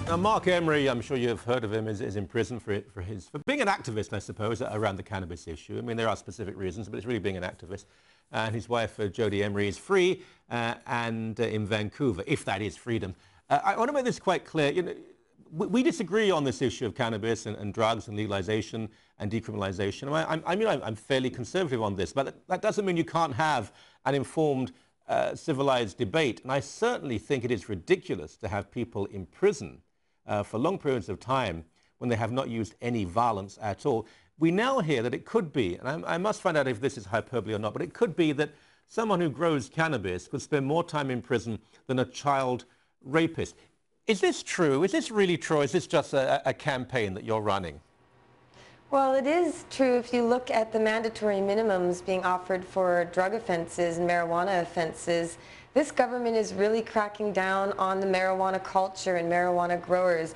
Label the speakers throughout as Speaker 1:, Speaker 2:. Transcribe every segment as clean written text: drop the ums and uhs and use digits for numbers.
Speaker 1: Now, Mark Emery, I'm sure you've heard of him, is in prison for being an activist, I suppose, around the cannabis issue. I mean, there are specific reasons, but it's really being an activist. And his wife, Jodie Emery, is free and in Vancouver, if that is freedom. I want to make this quite clear. You know, we disagree on this issue of cannabis and drugs and legalization and decriminalization. I'm fairly conservative on this, but that doesn't mean you can't have an informed, civilized debate. And I certainly think it is ridiculous to have people in prison for long periods of time when they have not used any violence at all. We now hear that it could be, and I must find out if this is hyperbole or not, but it could be that someone who grows cannabis could spend more time in prison than a child rapist. Is this true? Is this really true? Or is this just a campaign that you're running?
Speaker 2: Well, it is true if you look at the mandatory minimums being offered for drug offenses and marijuana offenses. This government is really cracking down on the marijuana culture and marijuana growers.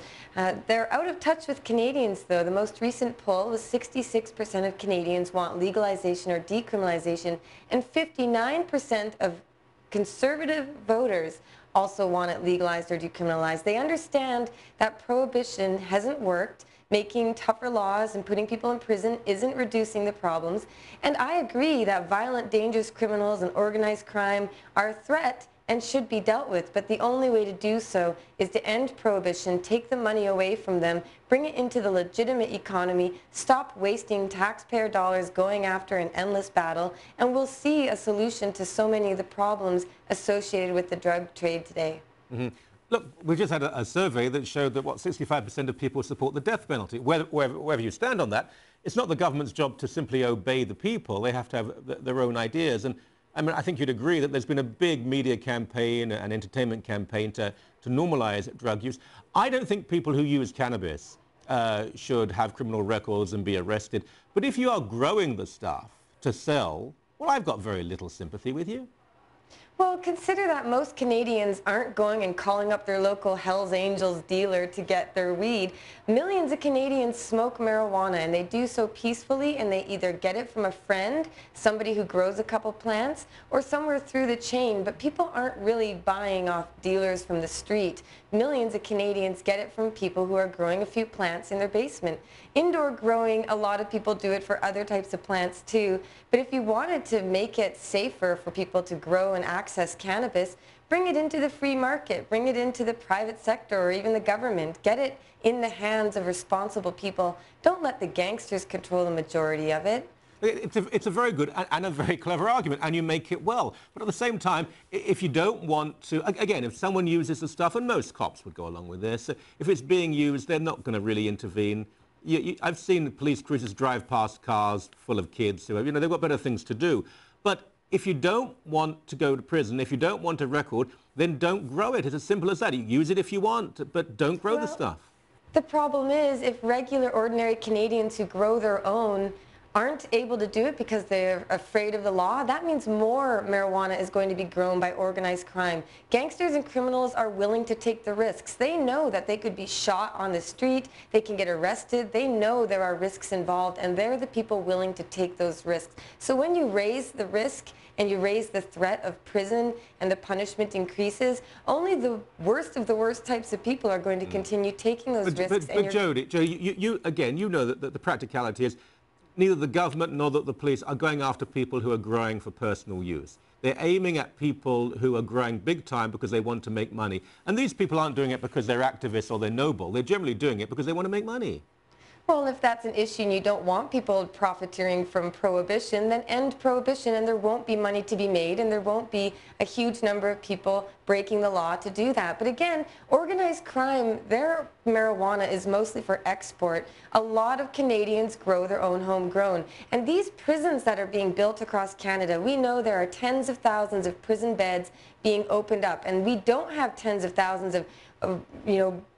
Speaker 2: They're out of touch with Canadians, though. The most recent poll was 66% of Canadians want legalization or decriminalization, and 59% of conservative voters also want it legalized or decriminalized. They understand that prohibition hasn't worked. Making tougher laws and putting people in prison isn't reducing the problems. And I agree that violent, dangerous criminals and organized crime are a threat and should be dealt with. But the only way to do so is to end prohibition, take the money away from them, bring it into the legitimate economy, stop wasting taxpayer dollars going after an endless battle, and we'll see a solution to so many of the problems associated with the drug trade today.
Speaker 1: Mm-hmm. Look, we've just had a survey that showed that, 65% of people support the death penalty. Wherever you stand on that, it's not the government's job to simply obey the people. They have to have their own ideas. And I mean, I think you'd agree that there's been a big media campaign and entertainment campaign to normalize drug use. I don't think people who use cannabis should have criminal records and be arrested. But if you are growing the stuff to sell, well, I've got very little sympathy with you.
Speaker 2: Well, consider that most Canadians aren't going and calling up their local Hells Angels dealer to get their weed. Millions of Canadians smoke marijuana, and they do so peacefully, and they either get it from a friend, somebody who grows a couple plants, or somewhere through the chain. But people aren't really buying off dealers from the street. Millions of Canadians get it from people who are growing a few plants in their basement. Indoor growing, a lot of people do it for other types of plants too. But if you wanted to make it safer for people to grow and access cannabis, bring it into the free market, bring it into the private sector or even the government. Get it in the hands of responsible people. Don't let the gangsters control the majority of it.
Speaker 1: It's a very good and a very clever argument, and you make it well. But at the same time, if you don't want to, again, if someone uses the stuff, and most cops would go along with this, if it's being used, they're not going to really intervene. I've seen police cruisers drive past cars full of kids who, they've got better things to do. But if you don't want to go to prison, if you don't want a record, then don't grow it. It's as simple as that. You use it if you want, but don't grow the stuff.
Speaker 2: The problem is, if regular, ordinary Canadians who grow their own aren't able to do it because they're afraid of the law, that means more marijuana is going to be grown by organized crime. Gangsters and criminals are willing to take the risks. They know that they could be shot on the street, they can get arrested, they know there are risks involved, and they're the people willing to take those risks. So when you raise the risk and you raise the threat of prison and the punishment increases, only the worst of the worst types of people are going to continue taking those risks.
Speaker 1: But Jodie, you know that the practicality is neither the government nor the police are going after people who are growing for personal use. They're aiming at people who are growing big time because they want to make money. And these people aren't doing it because they're activists or they're noble. They're generally doing it because they want to make money.
Speaker 2: Well, if that's an issue and you don't want people profiteering from prohibition, then end prohibition and there won't be money to be made and there won't be a huge number of people breaking the law to do that. But again, organized crime, their marijuana is mostly for export. A lot of Canadians grow their own homegrown. And these prisons that are being built across Canada, we know there are tens of thousands of prison beds being opened up. And we don't have tens of thousands of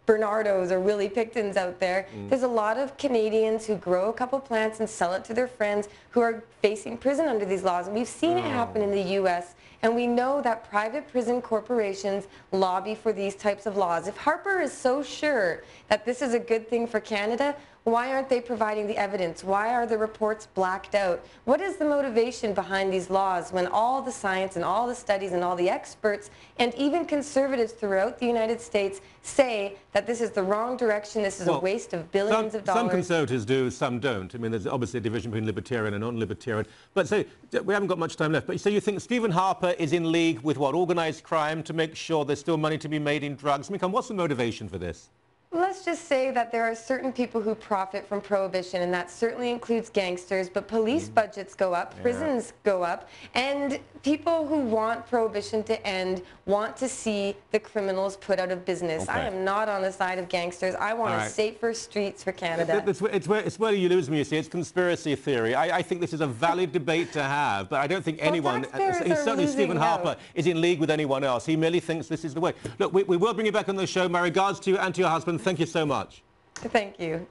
Speaker 2: Bernardos or Willie Pictons out there. There's a lot of Canadians who grow a couple plants and sell it to their friends who are facing prison under these laws. And we've seen it happen in the U.S. And we know that private prison corporations lobby for these types of laws. If Harper is so sure that this is a good thing for Canada, Why aren't they providing the evidence? Why are the reports blacked out? What is the motivation behind these laws when all the science and all the studies and all the experts and even conservatives throughout the United States say that this is the wrong direction, this is a waste of billions of dollars?
Speaker 1: Some conservatives do, some don't. I mean, there's obviously a division between libertarian and non-libertarian. But so, we haven't got much time left, but so you think Stephen Harper is in league with what, organised crime to make sure there's still money to be made in drugs? I mean, what's the motivation for this?
Speaker 2: Let's just say that there are certain people who profit from prohibition, and that certainly includes gangsters, but police budgets go up, prisons go up, and people who want prohibition to end want to see the criminals put out of business. I am not on the side of gangsters. I want safer streets for Canada.
Speaker 1: It's where you lose me, you see. It's conspiracy theory. I think this is a valid debate to have, but I don't think anyone, certainly Stephen Harper, is in league with anyone else. He merely thinks this is the way. Look, we will bring you back on the show. My regards to you and to your husband. Thank you so much.
Speaker 2: Thank you.